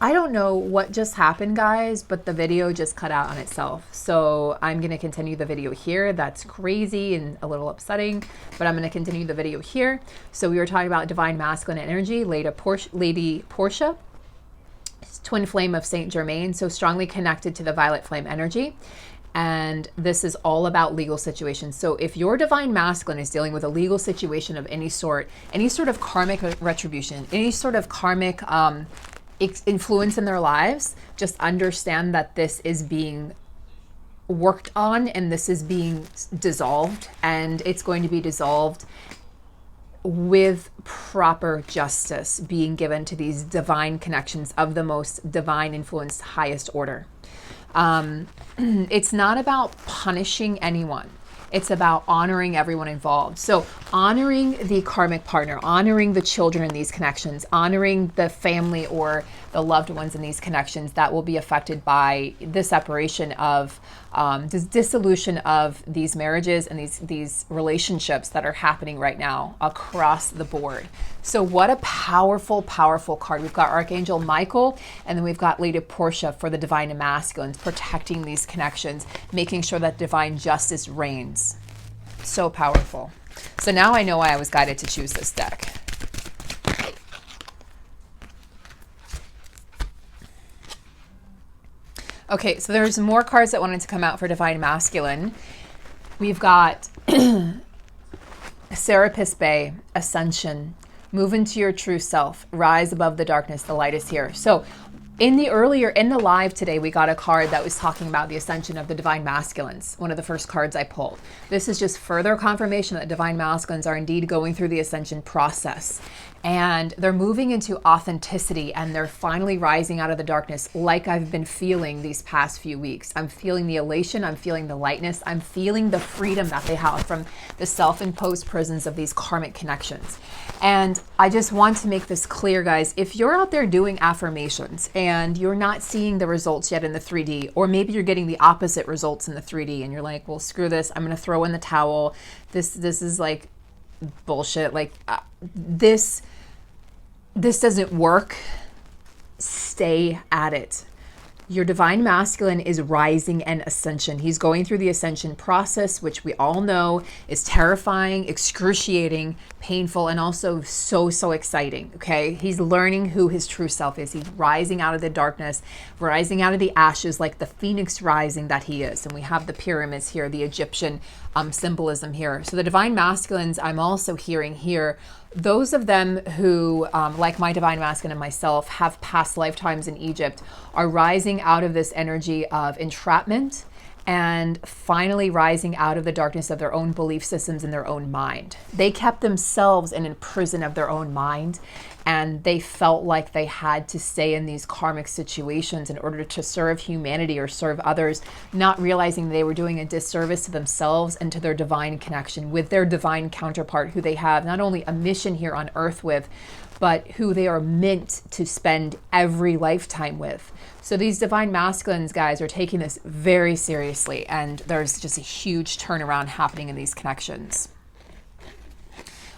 I don't know what just happened, guys, but the video just cut out on itself. So I'm going to continue the video here. That's crazy and a little upsetting, but I'm going to continue the video here. So we were talking about divine masculine energy, Lady Portia, twin flame of Saint Germain, so strongly connected to the violet flame energy. And this is all about legal situations. So if your divine masculine is dealing with a legal situation of any sort of karmic retribution, any sort of karmic influence in their lives, just understand that this is being worked on and this is being dissolved, and it's going to be dissolved with proper justice being given to these divine connections of the most divine influenced highest order. It's not about punishing anyone. It's about honoring everyone involved. So honoring the karmic partner, honoring the children in these connections, honoring the family or the loved ones in these connections that will be affected by the separation of, this dissolution of these marriages and these relationships that are happening right now across the board. So what a powerful, powerful card. We've got Archangel Michael, and then we've got Lady Portia for the divine masculines, protecting these connections, making sure that divine justice reigns. So powerful. So now I know why I was guided to choose this deck. Okay, so there's more cards that wanted to come out for divine masculine. We've got Serapis Bay, Ascension, move into your true self, rise above the darkness, the light is here. So in the live today, we got a card that was talking about the ascension of the divine masculines, one of the first cards I pulled. This is just further confirmation that divine masculines are indeed going through the ascension process. And they're moving into authenticity, and they're finally rising out of the darkness like I've been feeling these past few weeks. I'm feeling the elation, I'm feeling the lightness, I'm feeling the freedom that they have from the self-imposed prisons of these karmic connections. And I just want to make this clear, guys. If you're out there doing affirmations and you're not seeing the results yet in the 3D, or maybe you're getting the opposite results in the 3D and you're like, well, screw this, I'm going to throw in the towel. This is like bullshit. Like this doesn't work. Stay at it. Your divine masculine is rising and ascension. He's going through the ascension process, which we all know is terrifying, excruciating, painful, and also so exciting, okay? He's learning who his true self is. He's rising out of the darkness, rising out of the ashes like the phoenix rising that he is. And we have the pyramids here, the Egyptian symbolism here. So the divine masculines, I'm also hearing here, those of them who, like my divine masculine and myself, have past lifetimes in Egypt, are rising out of this energy of entrapment and finally rising out of the darkness of their own belief systems in their own mind. They kept themselves in a prison of their own mind, and they felt like they had to stay in these karmic situations in order to serve humanity or serve others, not realizing they were doing a disservice to themselves and to their divine connection with their divine counterpart, who they have not only a mission here on earth with, but who they are meant to spend every lifetime with. So these divine masculines, guys, are taking this very seriously, and there's just a huge turnaround happening in these connections.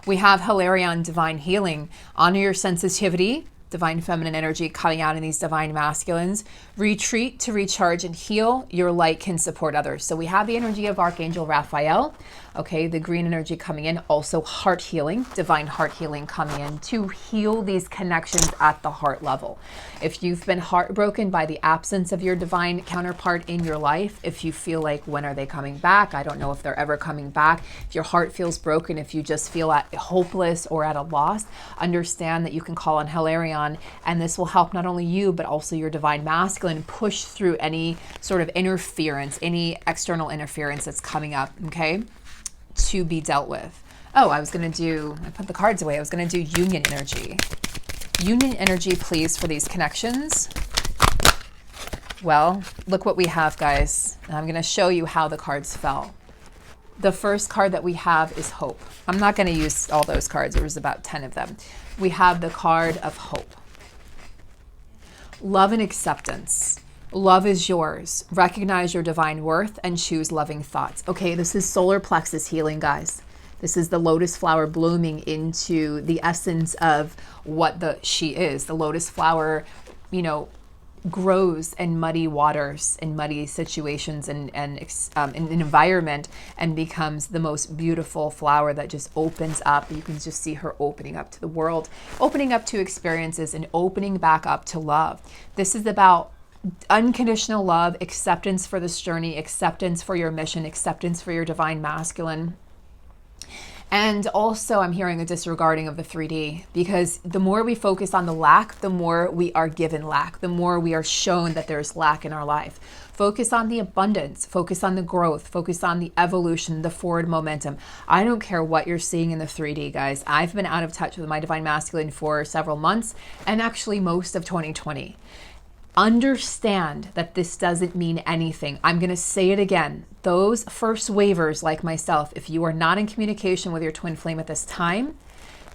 We have Hilarion, divine healing. Honor your sensitivity, divine feminine energy coming out in these divine masculines. Retreat to recharge and heal. Your light can support others. So we have the energy of Archangel Raphael. Okay, the green energy coming in. Also heart healing, divine heart healing coming in to heal these connections at the heart level. If you've been heartbroken by the absence of your divine counterpart in your life, if you feel like, when are they coming back? I don't know if they're ever coming back. If your heart feels broken, if you just feel hopeless or at a loss, understand that you can call on Hilarion, and this will help not only you, but also your divine masculine push through any sort of interference, any external interference that's coming up, okay, to be dealt with. Oh, I put the cards away. I was going to do union energy. Union energy, please, for these connections. Well, look what we have, guys. I'm going to show you how the cards fell. The first card that we have is hope. I'm not going to use all those cards. There was about 10 of them. We have the card of hope. Love and acceptance. Love is yours. Recognize your divine worth and choose loving thoughts. Okay, this is solar plexus healing, guys. This is the lotus flower blooming into the essence of what she is. The lotus flower grows in muddy waters, in muddy situations, and in an environment, and becomes the most beautiful flower that just opens up. You can just see her opening up to the world, opening up to experiences, and opening back up to love. This is about unconditional love, acceptance for this journey, acceptance for your mission, acceptance for your divine masculine. And also I'm hearing a disregarding of the 3D, because the more we focus on the lack, the more we are given lack, the more we are shown that there's lack in our life. Focus on the abundance, focus on the growth, focus on the evolution, the forward momentum. I don't care what you're seeing in the 3D, guys. I've been out of touch with my divine masculine for several months, and actually most of 2020. Understand that this doesn't mean anything. I'm going to say it again. Those first wavers, like myself, if you are not in communication with your twin flame at this time,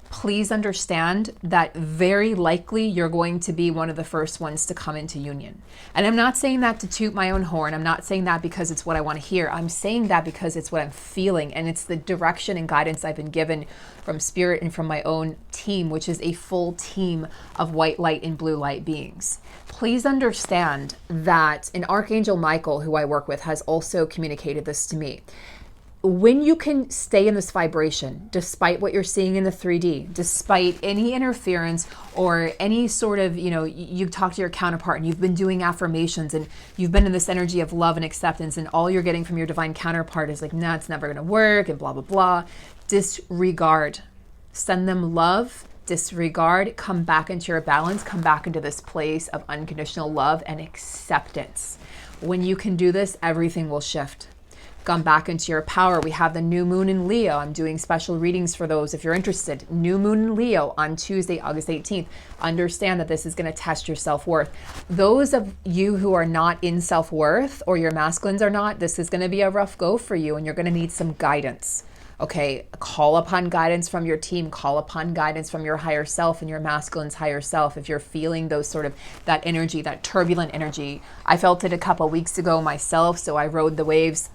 please understand that very likely you're going to be one of the first ones to come into union. And I'm not saying that to toot my own horn. I'm not saying that because it's what I want to hear. I'm saying that because it's what I'm feeling, and it's the direction and guidance I've been given from spirit and from my own team, which is a full team of white light and blue light beings. Please understand that an Archangel Michael, who I work with, has also communicated this to me. When you can stay in this vibration, despite what you're seeing in the 3D, despite any interference or any sort of, you talk to your counterpart and you've been doing affirmations and you've been in this energy of love and acceptance, and all you're getting from your divine counterpart is like, nah, it's never going to work, and blah, blah, blah. Disregard. Send them love. Disregard. Come back into your balance. Come back into this place of unconditional love and acceptance. When you can do this, everything will shift. Come back into your power. We have the new moon in Leo. I'm doing special readings for those if you're interested. New moon in Leo on Tuesday, August 18th. Understand that this is going to test your self-worth. Those of you who are not in self-worth, or your masculines are not, this is going to be a rough go for you, and you're going to need some guidance. Okay, call upon guidance from your team, call upon guidance from your higher self and your masculine's higher self. If you're feeling those sort of, that energy, that turbulent energy. I felt it a couple weeks ago myself, so I rode the waves.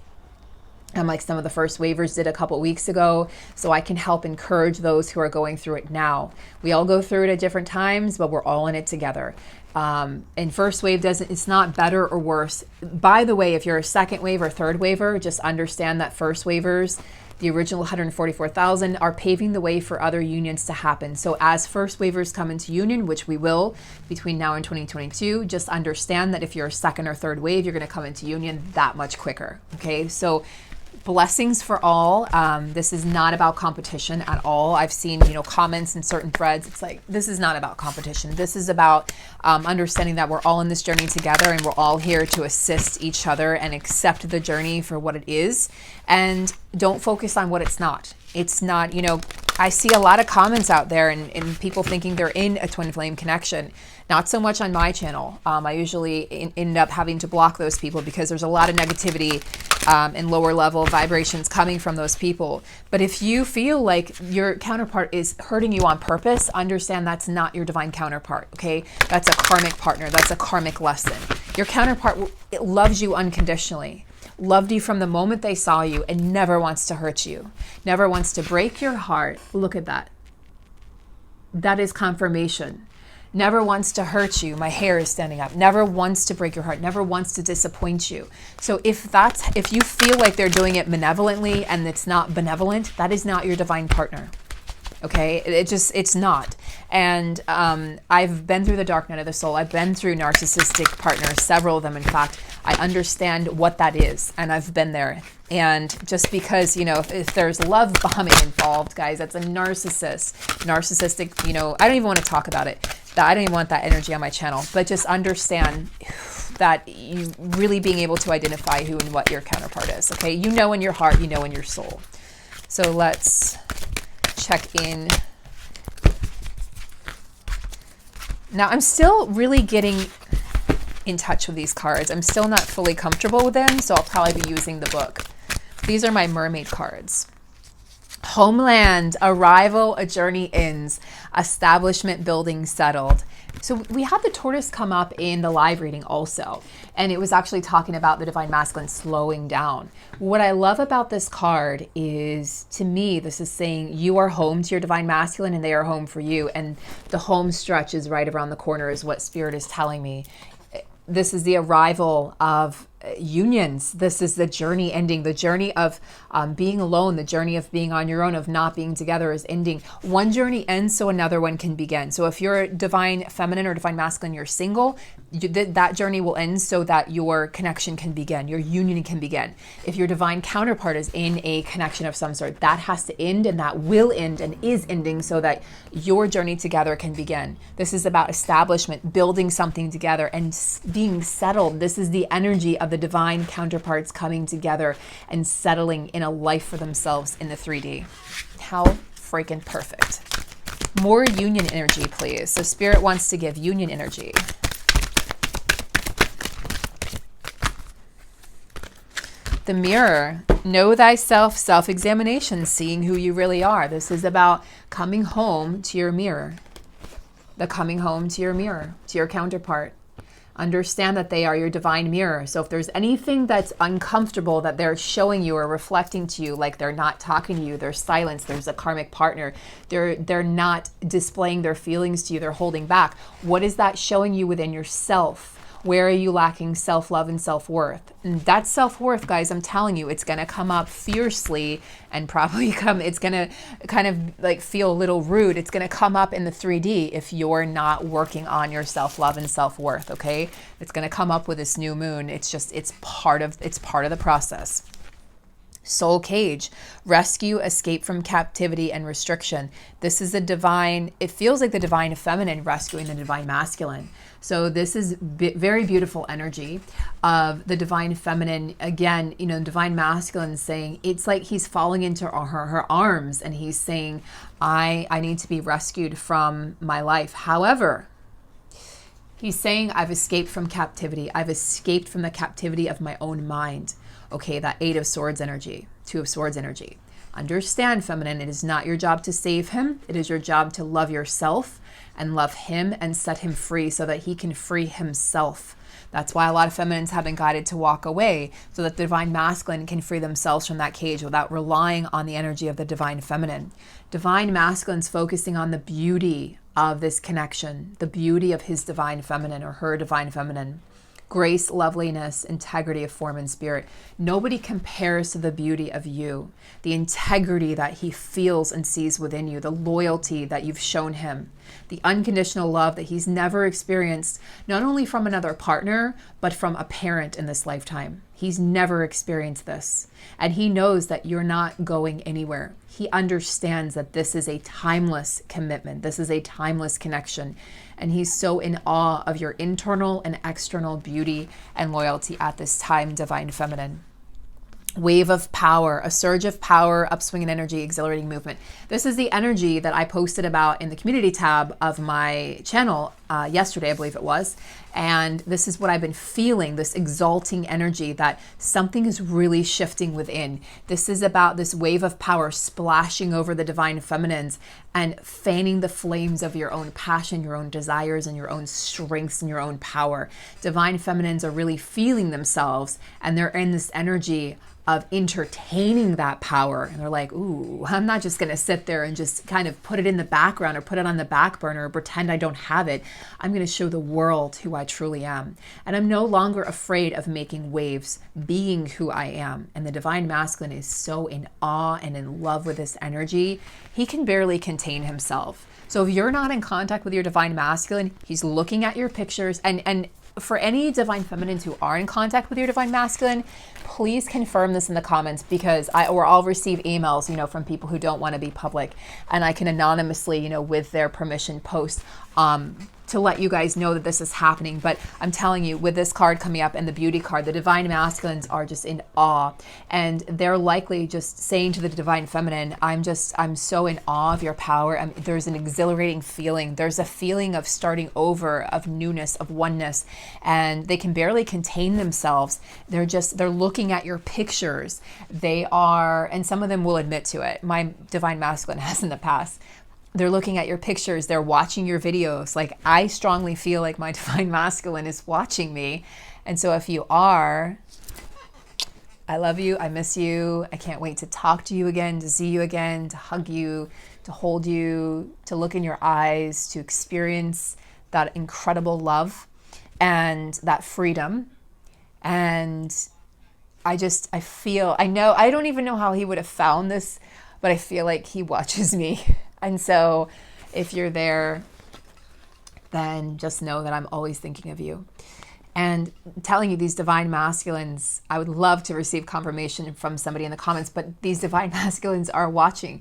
Like some of the first wavers did a couple weeks ago, so I can help encourage those who are going through it now. We all go through it at different times, but we're all in it together. And first wave it's not better or worse. By the way, if you're a second wave or third waver, just understand that first wavers, the original 144,000, are paving the way for other unions to happen. So as first wavers come into union, which we will between now and 2022, just understand that if you're a second or third wave, you're going to come into union that much quicker. Okay, so blessings for all. This is not about competition at all. I've seen, comments in certain threads. It's like, this is not about competition. This is about understanding that we're all in this journey together, and we're all here to assist each other and accept the journey for what it is. And don't focus on what it's not. It's not, I see a lot of comments out there and people thinking they're in a twin flame connection. Not so much on my channel. I usually end up having to block those people because there's a lot of negativity and lower level vibrations coming from those people. But if you feel like your counterpart is hurting you on purpose, understand that's not your divine counterpart, okay? That's a karmic partner. That's a karmic lesson. Your counterpart loves you unconditionally. Loved you from the moment they saw you and never wants to hurt you. Never wants to break your heart. Look at that. That is confirmation. Never wants to hurt you. My hair is standing up. Never wants to break your heart. Never wants to disappoint you. So if you feel like they're doing it benevolently and it's not benevolent, that is not your divine partner. Okay, it's not. And I've been through the dark night of the soul. I've been through narcissistic partners, several of them, in fact. I understand what that is, and I've been there. And just because, if there's love bombing involved, guys, that's a narcissistic, I don't even want to talk about it. I don't even want that energy on my channel. But just understand that you really being able to identify who and what your counterpart is, okay? You know in your heart, you know in your soul. So let's check in. Now, I'm still really getting in touch with these cards. I'm still not fully comfortable with them, so I'll probably be using the book. These are my mermaid cards. Homeland, arrival, a journey ends, establishment, building settled, So we had the tortoise come up in the live reading also, and it was actually talking about the divine masculine slowing down. What I love about this card is, to me, this is saying you are home to your divine masculine and they are home for you. And the home stretch is right around the corner is what Spirit is telling me. This is the arrival of unions. This is the journey ending, the journey of being alone, the journey of being on your own, of not being together is ending. One journey ends so another one can begin. So if you're divine feminine or divine masculine, you're single, that journey will end so that your connection can begin, your union can begin. If your divine counterpart is in a connection of some sort, that has to end, and that will end and is ending so that your journey together can begin. This is about establishment, building something together and being settled. This is the energy of the divine counterparts coming together and settling in a life for themselves in the 3D. How freaking perfect. More union energy, please. So Spirit wants to give union energy. The mirror. Know thyself, self-examination, seeing who you really are. This is about coming home to your mirror. The coming home to your mirror, to your counterpart. Understand that they are your divine mirror. So if there's anything that's uncomfortable that they're showing you or reflecting to you, like they're not talking to you, there's silence, there's a karmic partner, they're not displaying their feelings to you, they're holding back. What is that showing you within yourself? Where are you lacking self-love and self-worth? And that self-worth, guys, I'm telling you, it's going to come up fiercely and probably it's going to kind of like feel a little rude. It's going to come up in the 3D if you're not working on your self-love and self-worth, okay? It's going to come up with this new moon. It's part of the process. Soul cage, rescue, escape from captivity and restriction. This is it feels like the divine feminine rescuing the divine masculine. So this is very beautiful energy of the divine feminine. Again, divine masculine saying, it's like he's falling into her arms and he's saying, I need to be rescued from my life. However, he's saying, I've escaped from captivity. I've escaped from the captivity of my own mind. Okay, that 8 of Swords energy, 2 of Swords energy. Understand, feminine, it is not your job to save him. It is your job to love yourself and love him and set him free so that he can free himself. That's why a lot of feminines have been guided to walk away, so that the divine masculine can free themselves from that cage without relying on the energy of the divine feminine. Divine masculine's focusing on the beauty of this connection, the beauty of his divine feminine or her divine feminine. Grace, loveliness, integrity of form and spirit. Nobody compares to the beauty of you, the integrity that he feels and sees within you, the loyalty that you've shown him, the unconditional love that he's never experienced, not only from another partner, but from a parent in this lifetime. He's never experienced this. And he knows that you're not going anywhere. He understands that this is a timeless commitment. This is a timeless connection. And he's so in awe of your internal and external beauty and loyalty at this time, divine feminine. Wave of power, a surge of power, upswing in energy, exhilarating movement. This is the energy that I posted about in the community tab of my channel yesterday, I believe it was. And this is what I've been feeling, this exalting energy that something is really shifting within. This is about this wave of power splashing over the divine feminines and fanning the flames of your own passion, your own desires, and your own strengths and your own power. Divine feminines are really feeling themselves, and they're in this energy of entertaining that power. And they're like, ooh, I'm not just going to sit there and just kind of put it in the background or put it on the back burner or pretend I don't have it. I'm going to show the world who I truly am. And I'm no longer afraid of making waves, being who I am. And the divine masculine is so in awe and in love with this energy, he can barely contain himself. So if you're not in contact with your divine masculine, he's looking at your pictures. And for any divine feminines who are in contact with your divine masculine, please confirm this in the comments, because I'll receive emails, from people who don't want to be public, and I can anonymously, with their permission, post to let you guys know that this is happening. But I'm telling you, with this card coming up and the beauty card, the divine masculines are just in awe, and they're likely just saying to the divine feminine, I'm so in awe of your power. There's an exhilarating feeling. There's a feeling of starting over, of newness, of oneness, and they can barely contain themselves. They're looking at your pictures. They are, and some of them will admit to it. My divine masculine has in the past. They're looking at your pictures. They're watching your videos. Like, I strongly feel like my divine masculine is watching me. And so if you are, I love you. I miss you. I can't wait to talk to you again, to see you again, to hug you, to hold you, to look in your eyes, to experience that incredible love and that freedom. And I know, I don't even know how he would have found this, but I feel like he watches me. And so if you're there, then just know that I'm always thinking of you. And telling you, these divine masculines, I would love to receive confirmation from somebody in the comments, but these divine masculines are watching.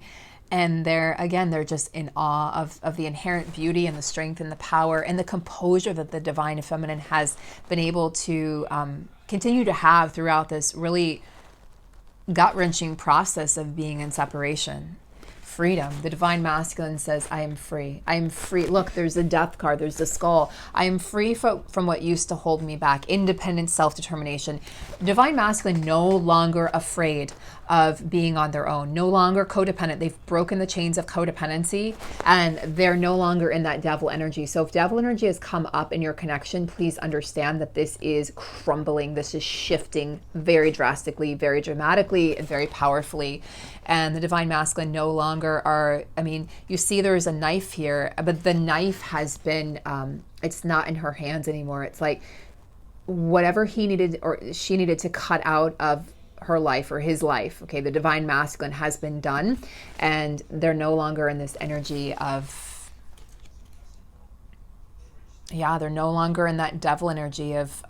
And they're just in awe of the inherent beauty and the strength and the power and the composure that the divine feminine has been able to continue to have throughout this really gut-wrenching process of being in separation. Freedom. The divine masculine says, I am free. I am free. Look, there's a death card. There's the skull. I am free from what used to hold me back. Independent self-determination. Divine masculine no longer afraid of being on their own. No longer codependent. They've broken the chains of codependency and they're no longer in that devil energy. So if devil energy has come up in your connection, please understand that this is crumbling. This is shifting very drastically, very dramatically, and very powerfully. And the divine masculine no longer you see there's a knife here, but the knife has been, it's not in her hands anymore. It's like whatever he needed or she needed to cut out of her life or his life, okay, the divine masculine has been done, and they're no longer in this energy of, they're no longer in that devil energy of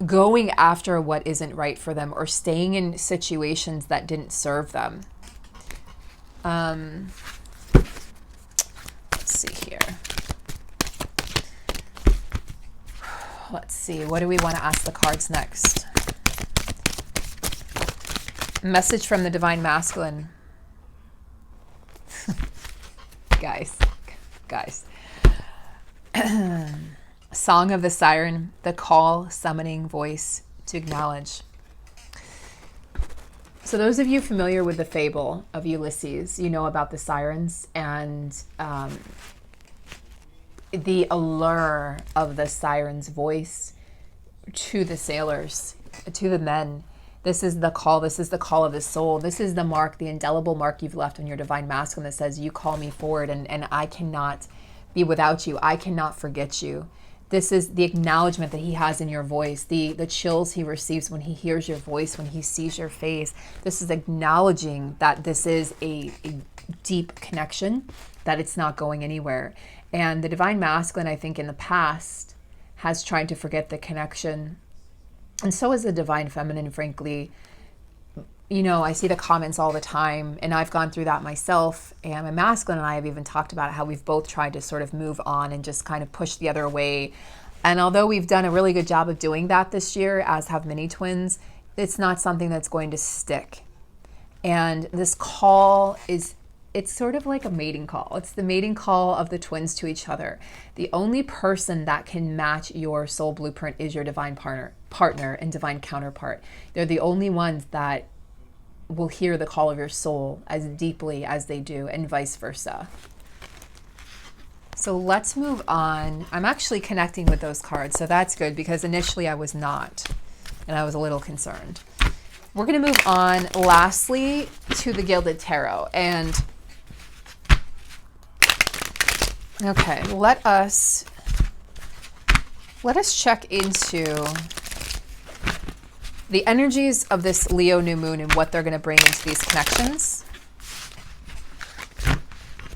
going after what isn't right for them or staying in situations that didn't serve them. Let's see here. Let's see, what do we want to ask the cards next? Message from the divine masculine. Guys. Song of the siren, the call, summoning voice to acknowledge. So those of you familiar with the fable of Ulysses, you know about the sirens and the allure of the siren's voice to the sailors, to the men. This is the call. This is the call of the soul. This is the mark, the indelible mark you've left on your divine masculine that says, you call me forward and I cannot be without you. I cannot forget you. This is the acknowledgement that he has in your voice, the chills he receives when he hears your voice, when he sees your face. This is acknowledging that this is a deep connection, that it's not going anywhere. And the divine masculine, I think in the past, has tried to forget the connection. And so is the divine feminine, frankly. You know, I see the comments all the time, and I've gone through that myself. And my masculine and I have even talked about how we've both tried to sort of move on and just kind of push the other away. And although we've done a really good job of doing that this year, as have many twins, it's not something that's going to stick. And this call it's sort of like a mating call. It's the mating call of the twins to each other. The only person that can match your soul blueprint is your divine partner and divine counterpart. They're the only ones that will hear the call of your soul as deeply as they do, and vice versa. So let's move on. I'm actually connecting with those cards, so that's good, because initially I was not, and I was a little concerned. We're going to move on lastly to the Gilded Tarot. And okay, let us check into the energies of this Leo new moon and what they're going to bring into these connections.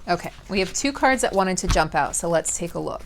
Okay, we have two cards that wanted to jump out, so let's take a look.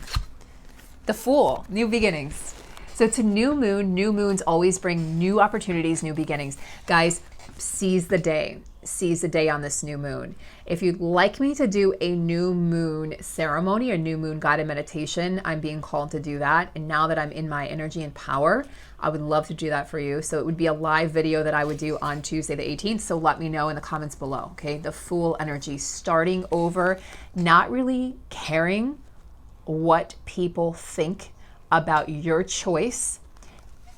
The Fool, new beginnings. So it's a new moon. New moons always bring new opportunities, new beginnings. Guys, seize the day. Seize the day on this new moon. If you'd like me to do a new moon ceremony or new moon guided meditation, I'm being called to do that. And now that I'm in my energy and power, I would love to do that for you. So it would be a live video that I would do on Tuesday the 18th. So let me know in the comments below, okay? The Fool energy, starting over, not really caring what people think about your choice,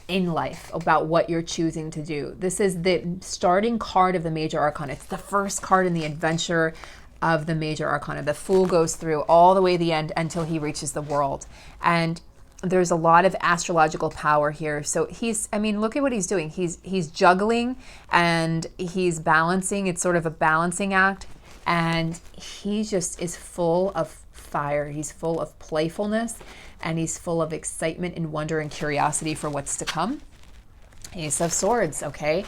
in life, about what you're choosing to do. This is the starting card of the major arcana. It's the first card in the adventure of the major arcana. The Fool goes through all the way to the end until he reaches the world. And there's a lot of astrological power here. So look at what he's doing. He's juggling and he's balancing. It's sort of a balancing act. And he just is full of fire. He's full of playfulness, and he's full of excitement and wonder and curiosity for what's to come. Ace of Swords, okay?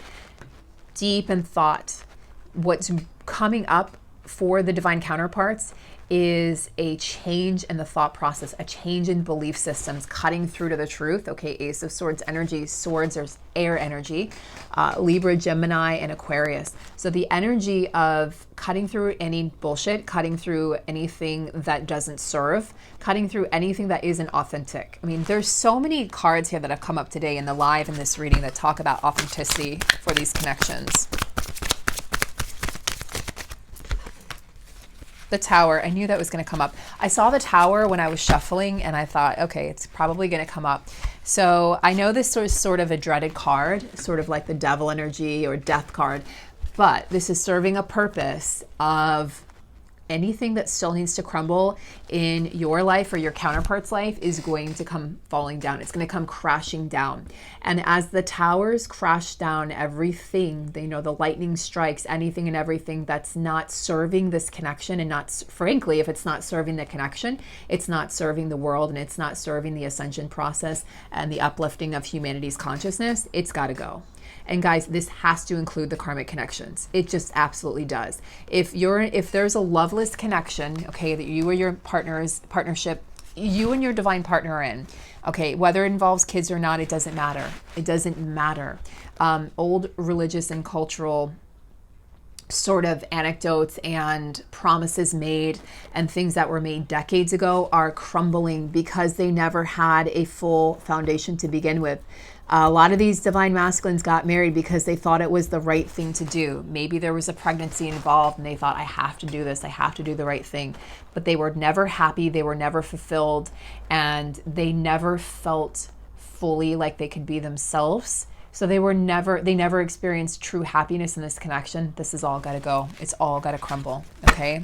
Deep in thought. What's coming up for the divine counterparts is a change in the thought process, a change in belief systems, cutting through to the truth. Okay, Ace of Swords energy, swords, there's air energy, Libra, Gemini, and Aquarius. So the energy of cutting through any bullshit, cutting through anything that doesn't serve, cutting through anything that isn't authentic. I mean, there's so many cards here that have come up today in the live in this reading that talk about authenticity for these connections. The Tower, I knew that was going to come up. I saw the Tower when I was shuffling and I thought, okay, it's probably going to come up. So I know this is sort of a dreaded card, sort of like the Devil energy or Death card, but this is serving a purpose of anything that still needs to crumble in your life or your counterpart's life is going to come falling down. It's going to come crashing down. And as the towers crash down, everything, the lightning strikes anything and everything that's not serving this connection, and not, frankly, if it's not serving the connection, it's not serving the world, and it's not serving the ascension process and the uplifting of humanity's consciousness, it's got to go. And guys, this has to include the karmic connections. It just absolutely does. If there's a loveless connection, okay, that you or your partnership, you and your divine partner are in, okay, whether it involves kids or not, it doesn't matter. It doesn't matter. Old religious and cultural sort of anecdotes and promises made and things that were made decades ago are crumbling because they never had a full foundation to begin with. A lot of these divine masculines got married because they thought it was the right thing to do. Maybe there was a pregnancy involved and they thought, I have to do this, I have to do the right thing. But they were never happy, they were never fulfilled, and they never felt fully like they could be themselves. So they never experienced true happiness in this connection. This has all got to go. It's all got to crumble, okay?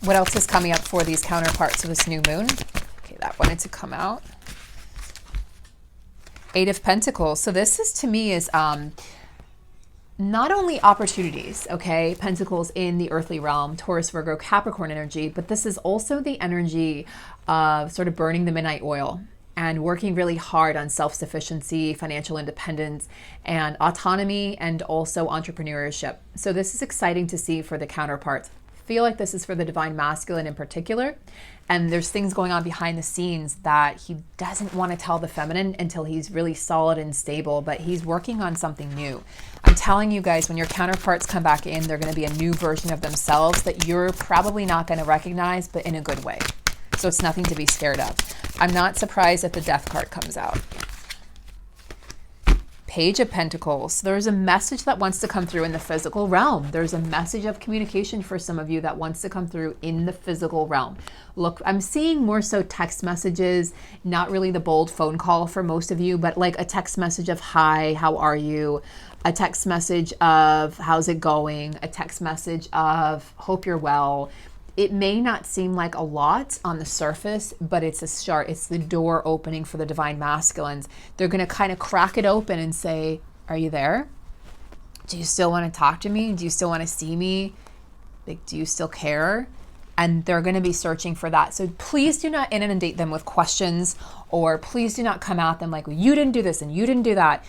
What else is coming up for these counterparts of this new moon? Okay, that wanted to come out. Eight of Pentacles. So this is, to me, is not only opportunities, okay? Pentacles in the earthly realm, Taurus, Virgo, Capricorn energy, but this is also the energy of sort of burning the midnight oil and working really hard on self-sufficiency, financial independence, and autonomy, and also entrepreneurship. So this is exciting to see for the counterparts. I feel like this is for the divine masculine in particular. And there's things going on behind the scenes that he doesn't want to tell the feminine until he's really solid and stable, but he's working on something new. I'm telling you guys, when your counterparts come back in, they're going to be a new version of themselves that you're probably not going to recognize, but in a good way. So it's nothing to be scared of. I'm not surprised that the Death card comes out. Page of Pentacles. There's a message that wants to come through in the physical realm. There's a message of communication for some of you that wants to come through in the physical realm. Look, I'm seeing more so text messages, not really the bold phone call for most of you, but like a text message of, hi, how are you? A text message of, how's it going? A text message of, hope you're well. It may not seem like a lot on the surface, but it's a start. It's the door opening for the divine masculines. They're going to kind of crack it open and say, are you there? Do you still want to talk to me? Do you still want to see me? Like, do you still care? And they're going to be searching for that. So please do not inundate them with questions, or please do not come at them like, well, you didn't do this and you didn't do that.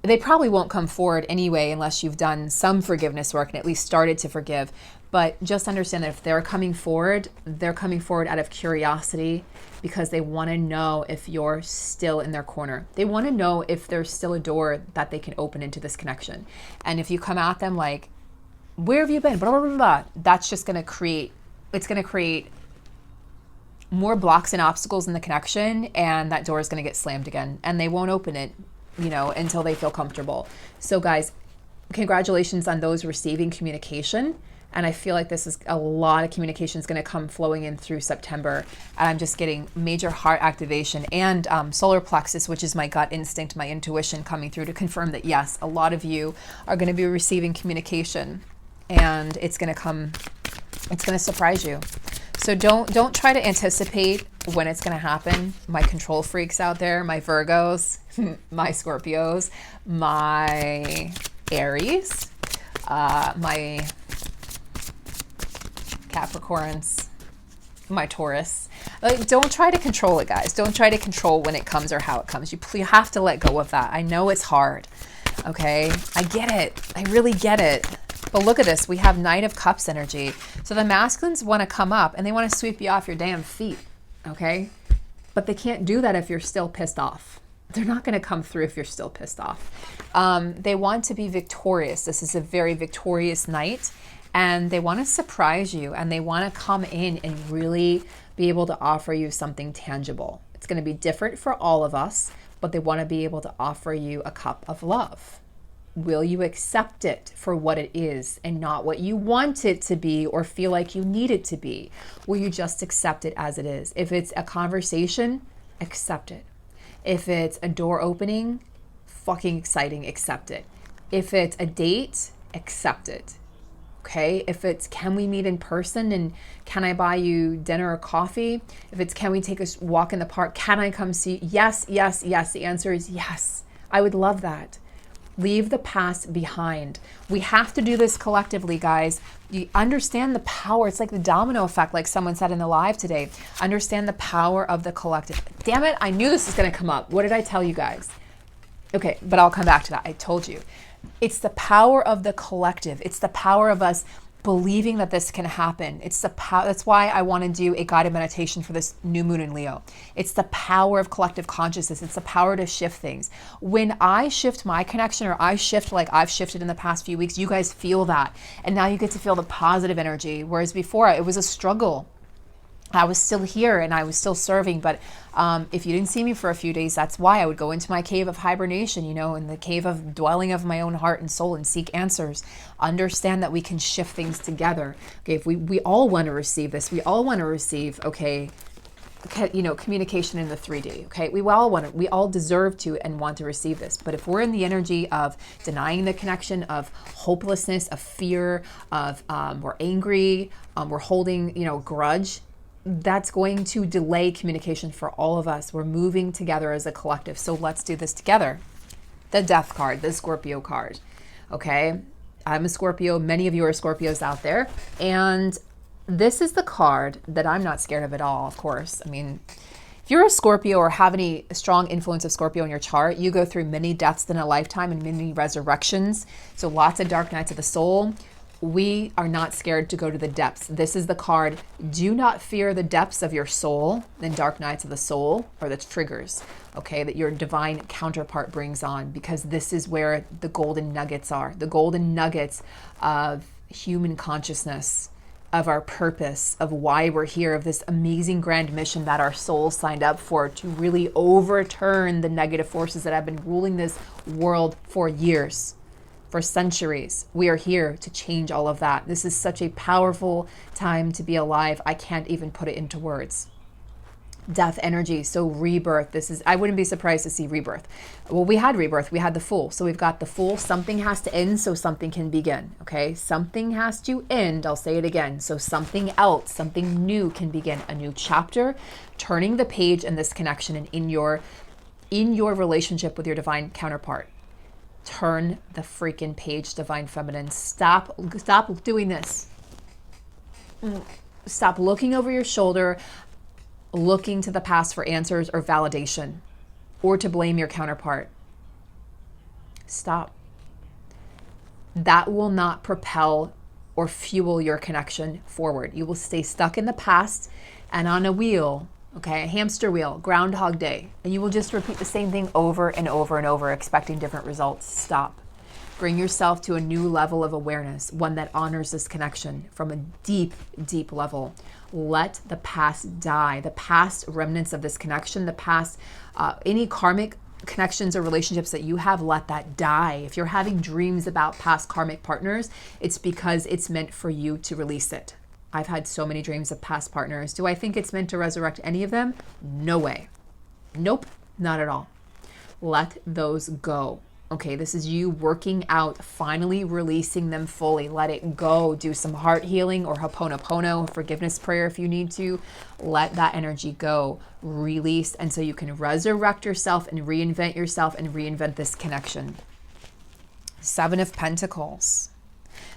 They probably won't come forward anyway unless you've done some forgiveness work and at least started to forgive. But just understand that if they're coming forward out of curiosity because they want to know if you're still in their corner. They want to know if there's still a door that they can open into this connection. And if you come at them like, where have you been? Blah, blah, blah, blah, that's just going to create more blocks and obstacles in the connection, and that door is going to get slammed again. And they won't open it, until they feel comfortable. So guys, congratulations on those receiving communication. And I feel like this is a lot of communication is going to come flowing in through September. And I'm just getting major heart activation and solar plexus, which is my gut instinct, my intuition coming through to confirm that, yes, a lot of you are going to be receiving communication, and it's going to surprise you. So don't try to anticipate when it's going to happen. My control freaks out there, my Virgos, my Scorpios, my Aries, my Capricorns, my Taurus. Like, don't try to control it, guys. Don't try to control when it comes or how it comes. You have to let go of that. I know it's hard. Okay, I get it. I really get it. But look at this. We have Knight of Cups energy. So the masculines want to come up and they want to sweep you off your damn feet. Okay, but they can't do that if you're still pissed off. They're not going to come through if you're still pissed off. They want to be victorious. This is a very victorious night. And they want to surprise you, and they want to come in and really be able to offer you something tangible. It's going to be different for all of us, but they want to be able to offer you a cup of love. Will you accept it for what it is and not what you want it to be or feel like you need it to be? Will you just accept it as it is? If it's a conversation, accept it. If it's a door opening, fucking exciting, accept it. If it's a date, accept it. Okay, if it's can we meet in person and can I buy you dinner or coffee? If it's can we take a walk in the park? Can I come see? Yes, yes, yes. The answer is yes. I would love that. Leave the past behind. We have to do this collectively, guys. You understand the power. It's like the domino effect, like someone said in the live today. Understand the power of the collective. Damn it, I knew this was going to come up. What did I tell you guys? Okay, but I'll come back to that. I told you. It's the power of the collective. It's the power of us believing that this can happen. It's the power. That's why I want to do a guided meditation for this new moon in Leo. It's the power of collective consciousness. It's the power to shift things. When I shift my connection, or I shift like I've shifted in the past few weeks, you guys feel that. And now you get to feel the positive energy. Whereas before it was a struggle. I was still here and I was still serving, but if you didn't see me for a few days, that's why I would go into my cave of hibernation, you know, in the cave of dwelling of my own heart and soul and seek answers. Understand that we can shift things together. Okay, if we all want to receive this, we all want to receive, okay, you know, communication in the 3D. Okay, we all deserve to and want to receive this. But if we're in the energy of denying the connection, of hopelessness, of fear, of we're angry, we're holding, you know, grudge, that's going to delay communication for all of us. We're moving together as a collective. So let's do this together. The Death card, the Scorpio card. Okay, I'm a Scorpio. Many of you are Scorpios out there. And this is the card that I'm not scared of at all, of course. I mean, if you're a Scorpio or have any strong influence of Scorpio in your chart, you go through many deaths in a lifetime and many resurrections. So lots of dark nights of the soul. We are not scared to go to the depths. This is the card. Do not fear the depths of your soul, and dark nights of the soul, or the triggers, okay, that your divine counterpart brings on, because this is where the golden nuggets are. The golden nuggets of human consciousness, of our purpose, of why we're here, of this amazing grand mission that our souls signed up for, to really overturn the negative forces that have been ruling this world for years. For centuries. We are here to change all of that. This is such a powerful time to be alive. I can't even put it into words. Death energy, so rebirth. This is, I wouldn't be surprised to see rebirth. Well, we had rebirth, we had the Fool. So we've got the Fool, something has to end so something can begin, okay? Something has to end, I'll say it again, so something else, something new can begin. A new chapter, turning the page in this connection and in your relationship with your divine counterpart. Turn the freaking page, divine feminine. Stop doing this. Stop looking over your shoulder, looking to the past for answers or validation, or to blame your counterpart. Stop. That will not propel or fuel your connection forward. You will stay stuck in the past and on a wheel. Okay, a hamster wheel, Groundhog Day, and you will just repeat the same thing over and over and over, expecting different results. Stop. Bring yourself to a new level of awareness, one that honors this connection from a deep, deep level. Let the past die, the past remnants of this connection, the past, any karmic connections or relationships that you have, let that die. If you're having dreams about past karmic partners, it's because it's meant for you to release it. I've had so many dreams of past partners. Do I think it's meant to resurrect any of them? No way. Nope, not at all. Let those go. Okay, this is you working out, finally releasing them fully. Let it go. Do some heart healing or Ho'oponopono, forgiveness prayer if you need to. Let that energy go, release, and so you can resurrect yourself and reinvent this connection. Seven of Pentacles.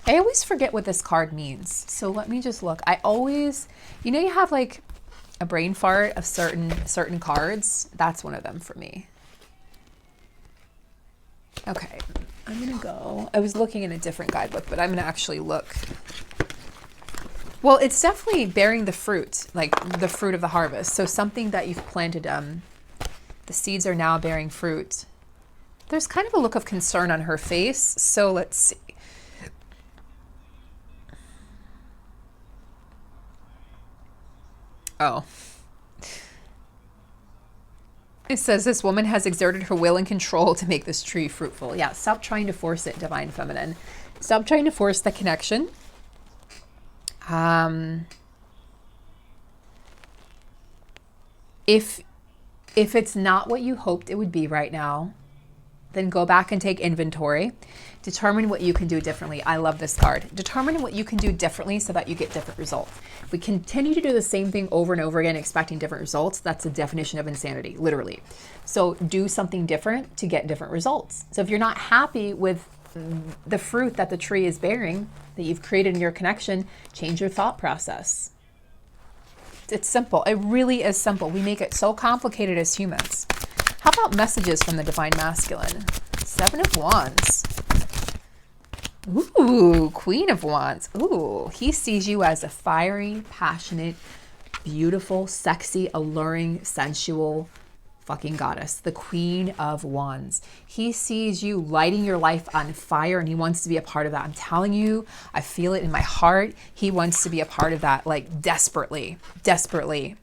I always forget what this card means. So let me just look. I always, you have like a brain fart of certain cards. That's one of them for me. Okay, I'm going to go. I was looking in a different guidebook, but I'm going to actually look. Well, it's definitely bearing the fruit, like the fruit of the harvest. So something that you've planted, the seeds are now bearing fruit. There's kind of a look of concern on her face. So let's see. Oh. It says this woman has exerted her will and control to make this tree fruitful. Yeah, stop trying to force it, Divine Feminine. Stop trying to force the connection. If it's not what you hoped it would be right now, then go back and take inventory. Determine what you can do differently. I love this card. Determine what you can do differently so that you get different results. If we continue to do the same thing over and over again, expecting different results, that's the definition of insanity, literally. So do something different to get different results. So if you're not happy with the fruit that the tree is bearing, that you've created in your connection, change your thought process. It's simple. It really is simple. We make it so complicated as humans. How about messages from the Divine Masculine? Seven of Wands. Ooh, Queen of Wands. Ooh, he sees you as a fiery, passionate, beautiful, sexy, alluring, sensual fucking goddess. The Queen of Wands. He sees you lighting your life on fire and he wants to be a part of that. I'm telling you, I feel it in my heart. He wants to be a part of that, like desperately, desperately.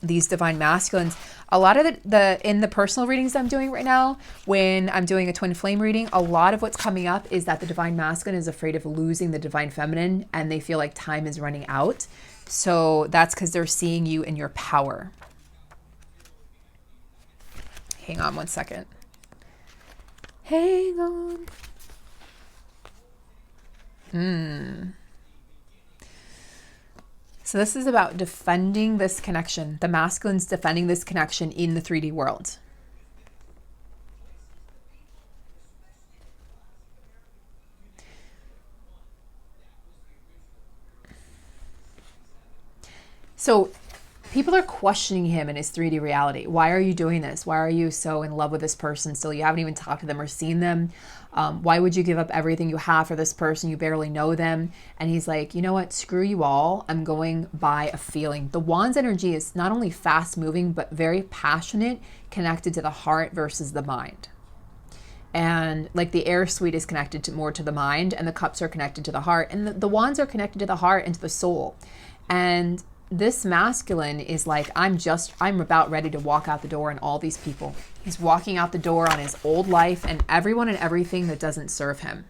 These Divine Masculines, a lot of in the personal readings I'm doing right now, when I'm doing a twin flame reading, a lot of what's coming up is that the Divine Masculine is afraid of losing the Divine Feminine and they feel like time is running out. So that's because they're seeing you in your power. Hang on one second. Hang on. So this is about defending this connection. The masculine's defending this connection in the 3D world. So people are questioning him in his 3D reality. Why are you doing this? Why are you so in love with this person still? You haven't even talked to them or seen them. Why would you give up everything you have for this person? You barely know them. And he's like, you know what? Screw you all. I'm going by a feeling. The Wands energy is not only fast moving, but very passionate, connected to the heart versus the mind. And like the air suite is connected more to the mind and the cups are connected to the heart. And the Wands are connected to the heart and to the soul. And this masculine is like, I'm about ready to walk out the door and all these people. He's walking out the door on his old life and everyone and everything that doesn't serve him.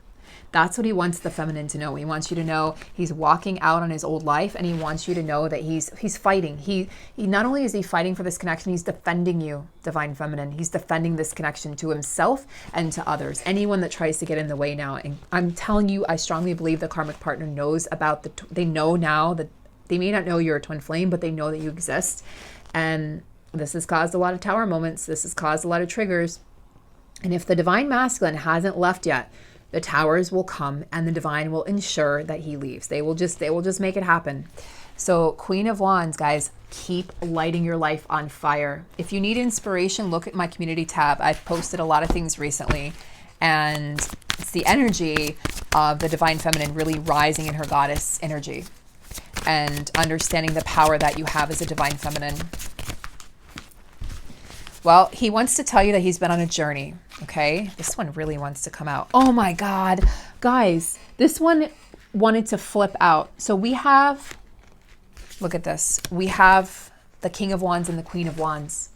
That's what he wants the feminine to know. He wants you to know he's walking out on his old life and he wants you to know that he's fighting. He not only is he fighting for this connection, he's defending you, Divine Feminine. He's defending this connection to himself and to others. Anyone that tries to get in the way now. And I'm telling you, I strongly believe the karmic partner knows about they know now that they may not know you're a twin flame, but they know that you exist. And this has caused a lot of tower moments. This has caused a lot of triggers. And if the Divine Masculine hasn't left yet, the towers will come and the divine will ensure that he leaves. They will just make it happen. So Queen of Wands, guys, keep lighting your life on fire. If you need inspiration, look at my community tab. I've posted a lot of things recently. And it's the energy of the Divine Feminine really rising in her goddess energy. And understanding the power that you have as a Divine Feminine. Well, he wants to tell you that he's been on a journey, okay? This one really wants to come out. Oh my God. Guys, this one wanted to flip out. So we have, look at this. We have the King of Wands and the Queen of Wands.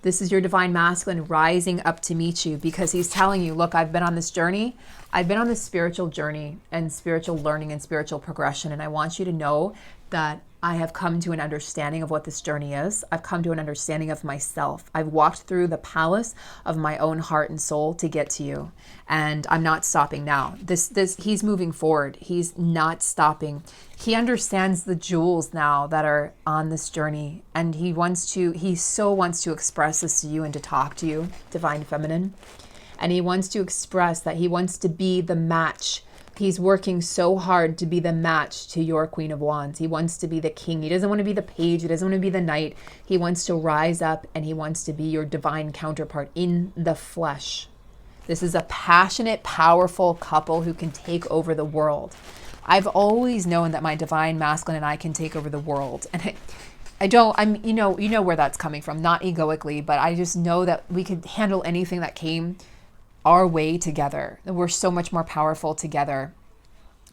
This is your divine masculine rising up to meet you, because he's telling you, look, I've been on this journey. I've been on this spiritual journey and spiritual learning and spiritual progression. And I want you to know that I have come to an understanding of what this journey is. I've come to an understanding of myself. I've walked through the palace of my own heart and soul to get to you. And I'm not stopping now. He's moving forward. He's not stopping. He understands the jewels now that are on this journey. And he so wants to express this to you and to talk to you, divine feminine. And he wants to express that he wants to be the match. He's working so hard to be the match to your Queen of Wands. He wants to be the king. He doesn't want to be the page. He doesn't want to be the knight. He wants to rise up, and he wants to be your divine counterpart in the flesh. This is a passionate, powerful couple who can take over the world. I've always known that my divine masculine and I can take over the world. And you know where that's coming from, not egoically, but I just know that we could handle anything that came our way together. We're so much more powerful together.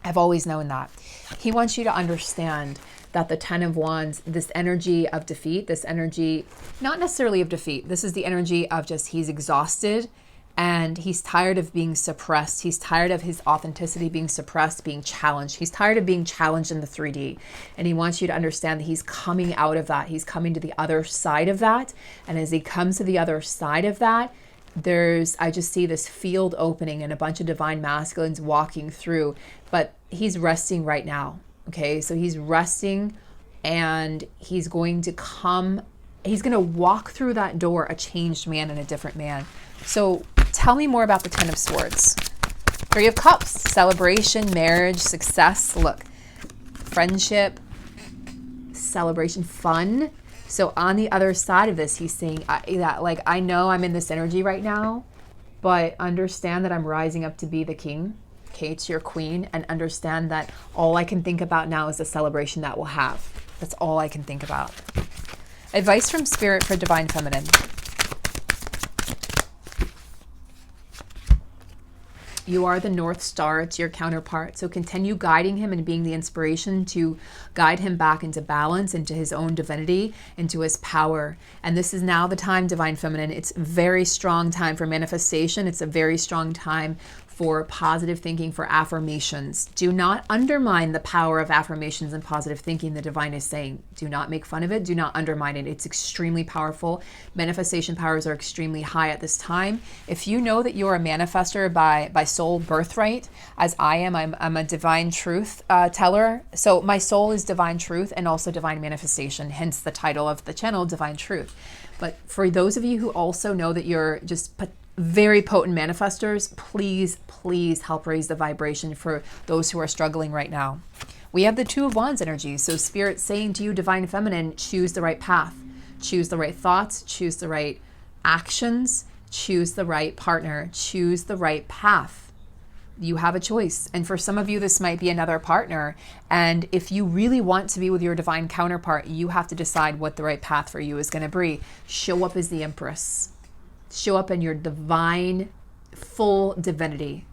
I've always known that. He wants you to understand that the 10 of Wands, this energy of defeat, this energy, not necessarily of defeat, this is the energy of just he's exhausted and he's tired of being suppressed. He's tired of his authenticity being suppressed, being challenged. He's tired of being challenged in the 3D. And he wants you to understand that he's coming out of that. He's coming to the other side of that. And as he comes to the other side of that, I just see this field opening and a bunch of divine masculines walking through, but he's resting right now. Okay. So he's resting, and he's going to walk through that door, a changed man and a different man. So tell me more about the 10 of Swords. 3 of Cups, celebration, marriage, success. Look, friendship, celebration, fun. So on the other side of this, he's saying that, like, I know I'm in this energy right now, but understand that I'm rising up to be the king, okay, to your queen, and understand that all I can think about now is the celebration that we'll have. That's all I can think about. Advice from Spirit for divine feminine. You are the North Star. It's your counterpart. So continue guiding him and being the inspiration to guide him back into balance, into his own divinity, into his power. And this is now the time, divine feminine. It's a very strong time for manifestation. It's a very strong time for positive thinking, for affirmations. Do not undermine the power of affirmations and positive thinking, the divine is saying. Do not make fun of it. Do not undermine it. It's extremely powerful. Manifestation powers are extremely high at this time. If you know that you're a manifester by soul birthright, as I am, I'm a divine truth teller. So my soul is divine truth and also divine manifestation, hence the title of the channel, Divine Truth. But for those of you who also know that you're just very potent manifestors, please help raise the vibration for those who are struggling right now. We have the 2 of Wands energy. So Spirit saying to you, divine feminine, choose the right path, choose the right thoughts, choose the right actions, choose the right partner, choose the right path. You have a choice. And for some of you, this might be another partner. And if you really want to be with your divine counterpart, you have to decide what the right path for you is going to be. Show up as the Empress. Show up in your divine, full divinity,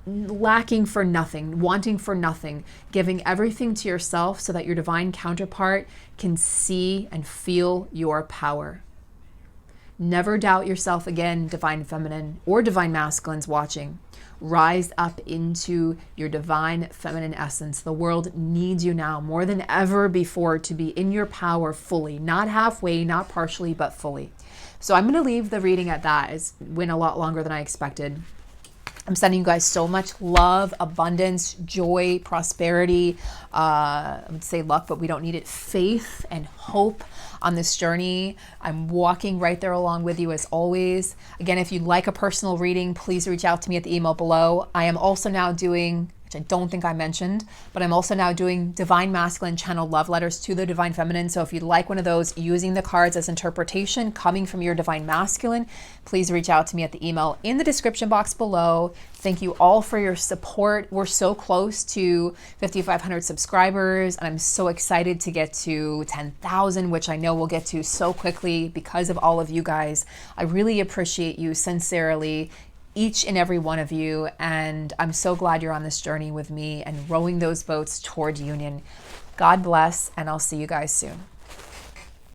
lacking for nothing, wanting for nothing, giving everything to yourself so that your divine counterpart can see and feel your power. Never doubt yourself again, divine feminine or divine masculines watching. Rise up into your divine feminine essence. The world needs you now more than ever before to be in your power fully, not halfway, not partially, but fully. So I'm going to leave the reading at that. It's went a lot longer than I expected. I'm sending you guys so much love, abundance, joy, prosperity. I would say luck, but we don't need it. Faith and hope on this journey. I'm walking right there along with you as always. Again, if you'd like a personal reading, please reach out to me at the email below. I am also now doing, which I don't think I mentioned, but I'm also now doing Divine Masculine channel love letters to the Divine Feminine. So if you'd like one of those, using the cards as interpretation coming from your Divine Masculine, please reach out to me at the email in the description box below. Thank you all for your support. We're so close to 5,500 subscribers, and I'm so excited to get to 10,000, which I know we'll get to so quickly because of all of you guys. I really appreciate you sincerely, each and every one of you, and I'm so glad you're on this journey with me and rowing those boats toward union. God bless, and I'll see you guys soon.